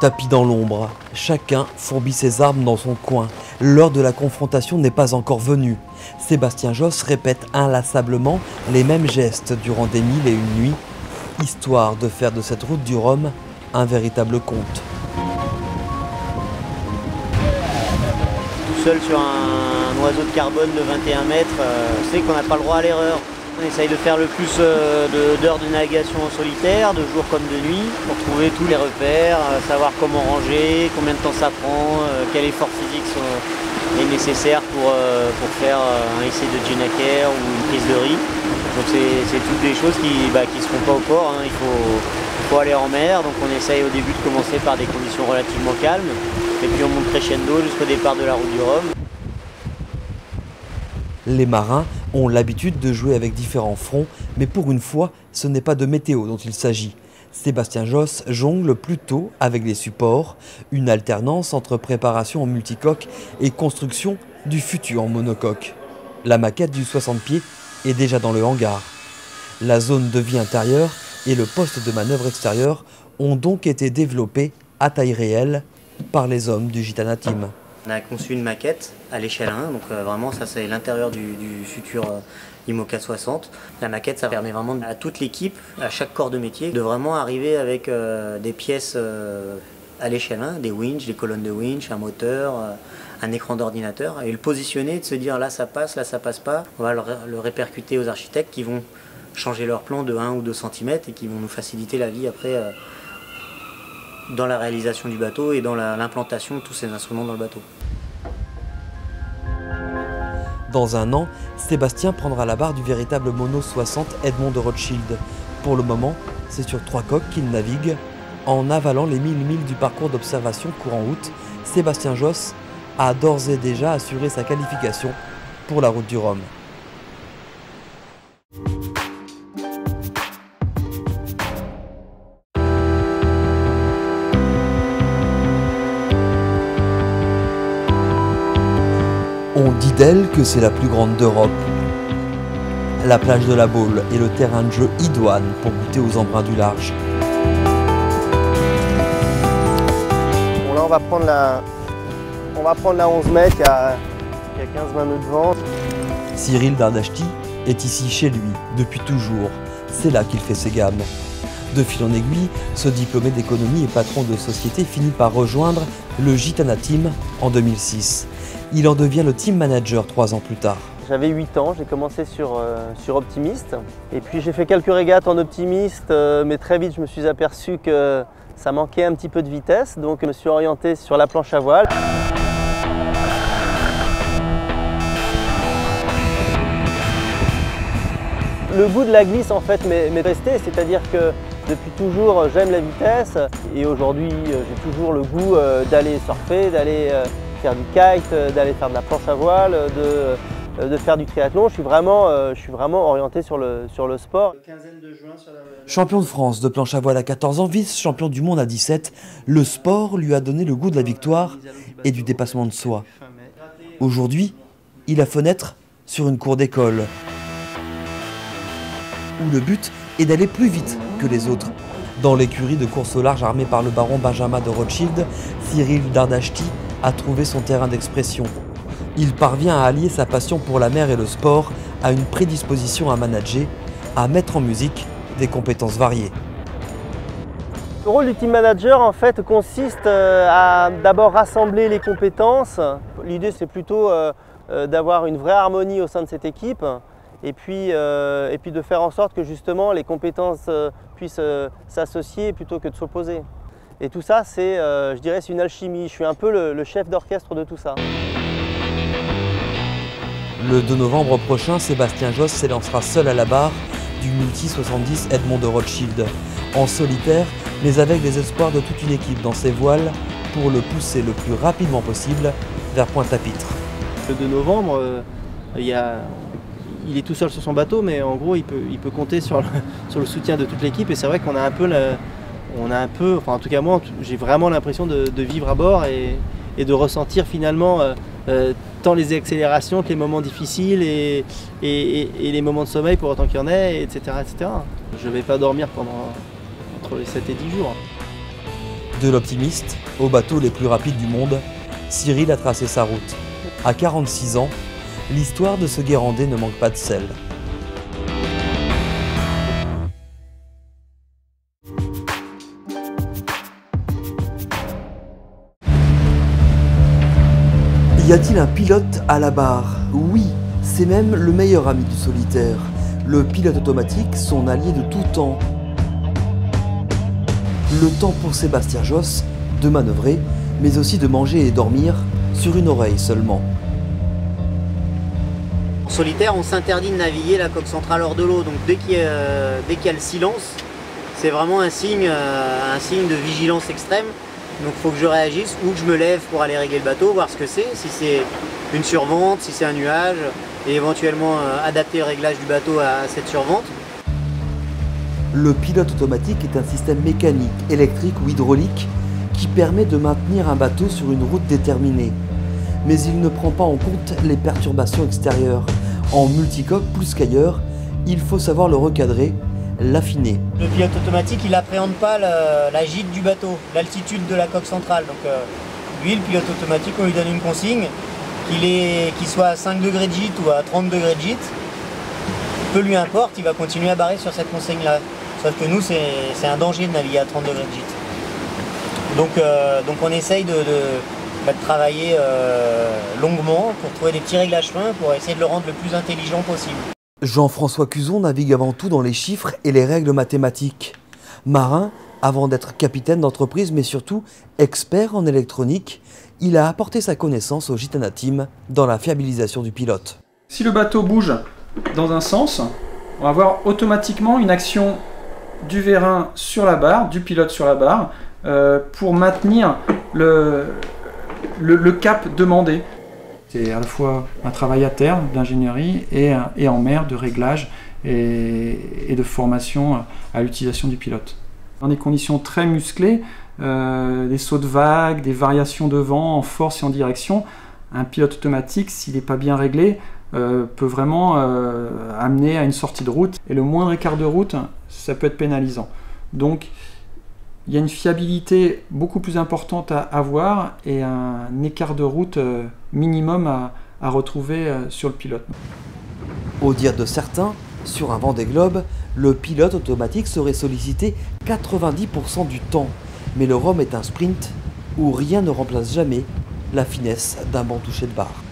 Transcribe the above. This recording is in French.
Tapis dans l'ombre, chacun fourbit ses armes dans son coin. L'heure de la confrontation n'est pas encore venue. Sébastien Josse répète inlassablement les mêmes gestes durant des 1001 nuits, histoire de faire de cette route du Rhum un véritable conte. Tout seul sur un oiseau de carbone de 21 mètres, c'est qu'on n'a pas le droit à l'erreur. On essaye de faire le plus d'heures de navigation en solitaire, de jour comme de nuit, pour trouver tous les repères, savoir comment ranger, combien de temps ça prend, quel effort physique est nécessaire pour faire un essai de Ginaker ou une prise de riz. Donc c'est toutes des choses qui ne se font pas au port, hein. Il faut aller en mer, donc on essaye au début de commencer par des conditions relativement calmes, et puis on monte crescendo jusqu'au départ de la route du Rhum. Les marins ont l'habitude de jouer avec différents fronts, mais pour une fois, ce n'est pas de météo dont il s'agit. Sébastien Josse jongle plutôt avec les supports, une alternance entre préparation en multicoque et construction du futur monocoque. La maquette du 60 pieds est déjà dans le hangar. La zone de vie intérieure et le poste de manœuvre extérieur ont donc été développés à taille réelle par les hommes du Gitana Team. On a conçu une maquette à l'échelle 1, donc vraiment ça c'est l'intérieur du futur IMOCA 60. La maquette ça permet vraiment à toute l'équipe, à chaque corps de métier, de vraiment arriver avec des pièces à l'échelle 1, des winches, des colonnes de winch, un moteur, un écran d'ordinateur, et le positionner, de se dire là ça passe pas. On va le répercuter aux architectes qui vont changer leur plan de 1 ou 2 cm et qui vont nous faciliter la vie après dans la réalisation du bateau et dans l'implantation de tous ces instruments dans le bateau. Dans un an, Sébastien prendra la barre du véritable Mono 60 Edmond de Rothschild. Pour le moment, c'est sur 3 coques qu'il navigue. En avalant les 1000 milles du parcours d'observation courant août, Sébastien Josse a d'ores et déjà assuré sa qualification pour la route du Rhum. On dit d'elle que c'est la plus grande d'Europe. La plage de la Baule est le terrain de jeu idoine pour goûter aux embruns du large. Bon, là on va prendre la 11 mètres, il y a 15-20 nœuds de vent. Cyril Dardashti est ici chez lui depuis toujours. C'est là qu'il fait ses gammes. De fil en aiguille, ce diplômé d'économie et patron de société finit par rejoindre le Gitana Team en 2006. Il en devient le team manager 3 ans plus tard. J'avais 8 ans, j'ai commencé sur optimiste. Et puis j'ai fait quelques régates en optimiste, mais très vite je me suis aperçu que ça manquait un petit peu de vitesse. Donc je me suis orienté sur la planche à voile. Le goût de la glisse en fait m'est resté, c'est-à-dire que depuis toujours j'aime la vitesse et aujourd'hui j'ai toujours le goût d'aller surfer, d'aller faire du kite, d'aller faire de la planche à voile, de faire du triathlon. Je suis vraiment orienté sur le sport. Champion de France de planche à voile à 14 ans, vice-champion du monde à 17, le sport lui a donné le goût de la victoire et du dépassement de soi. Aujourd'hui, il a fenêtre sur une cour d'école où le but est d'aller plus vite que les autres. Dans l'écurie de course au large armée par le baron Benjamin de Rothschild, Cyril Dardashti a trouvé son terrain d'expression. Il parvient à allier sa passion pour la mer et le sport à une prédisposition à manager, à mettre en musique des compétences variées. Le rôle du team manager en fait consiste à d'abord rassembler les compétences. L'idée c'est plutôt d'avoir une vraie harmonie au sein de cette équipe et puis de faire en sorte que justement les compétences puissent s'associer plutôt que de s'opposer. Et tout ça, c'est, je dirais, c'est une alchimie. Je suis un peu le chef d'orchestre de tout ça. Le 2 novembre prochain, Sébastien Josse s'élancera seul à la barre du Multi 70 Edmond de Rothschild. En solitaire, mais avec les espoirs de toute une équipe dans ses voiles pour le pousser le plus rapidement possible vers Pointe-à-Pitre. Le 2 novembre, il est tout seul sur son bateau, mais en gros, il peut compter sur le soutien de toute l'équipe. Et c'est vrai qu'on a un peu enfin en tout cas moi, j'ai vraiment l'impression de vivre à bord et de ressentir finalement tant les accélérations que les moments difficiles et les moments de sommeil pour autant qu'il y en ait, etc., etc. Je ne vais pas dormir pendant entre les 7 et 10 jours. De l'optimiste aux bateaux les plus rapides du monde, Cyril a tracé sa route. À 46 ans, l'histoire de ce Guérandais ne manque pas de sel. Y a-t-il un pilote à la barre? Oui, c'est même le meilleur ami du solitaire. Le pilote automatique, son allié de tout temps. Le temps pour Sébastien Josse de manœuvrer, mais aussi de manger et dormir sur une oreille seulement. En solitaire, on s'interdit de naviguer la coque centrale hors de l'eau, donc dès qu'il y a le silence, c'est vraiment un signe de vigilance extrême. Donc il faut que je réagisse ou que je me lève pour aller régler le bateau, voir ce que c'est, si c'est une survente, si c'est un nuage, et éventuellement adapter le réglage du bateau à cette survente. Le pilote automatique est un système mécanique, électrique ou hydraulique qui permet de maintenir un bateau sur une route déterminée. Mais il ne prend pas en compte les perturbations extérieures. En multicoque plus qu'ailleurs, il faut savoir le recadrer, l'affiner. Le pilote automatique, il n'appréhende pas la gîte du bateau, l'altitude de la coque centrale. Donc lui, le pilote automatique, on lui donne une consigne, qu'il soit à 5 degrés de gîte ou à 30 degrés de gîte, peu lui importe, il va continuer à barrer sur cette consigne-là. Sauf que nous, c'est un danger de naviguer à 30 degrés de gîte. Donc on essaye de travailler longuement pour trouver des petits réglages fins pour essayer de le rendre le plus intelligent possible. Jean-François Cuzon navigue avant tout dans les chiffres et les règles mathématiques. Marin, avant d'être capitaine d'entreprise, mais surtout expert en électronique, il a apporté sa connaissance au Gitana Team dans la fiabilisation du pilote. Si le bateau bouge dans un sens, on va avoir automatiquement une action du vérin sur la barre, du pilote sur la barre, pour maintenir le cap demandé. C'est à la fois un travail à terre d'ingénierie et en mer de réglage et de formation à l'utilisation du pilote. Dans des conditions très musclées, des sauts de vagues, des variations de vent en force et en direction, un pilote automatique, s'il n'est pas bien réglé, peut vraiment amener à une sortie de route. Et le moindre écart de route, ça peut être pénalisant. Donc, il y a une fiabilité beaucoup plus importante à avoir et un écart de route minimum à retrouver sur le pilote. Au dire de certains, sur un Vendée Globe, le pilote automatique serait sollicité 90% du temps. Mais le Rhum est un sprint où rien ne remplace jamais la finesse d'un bon toucher de barre.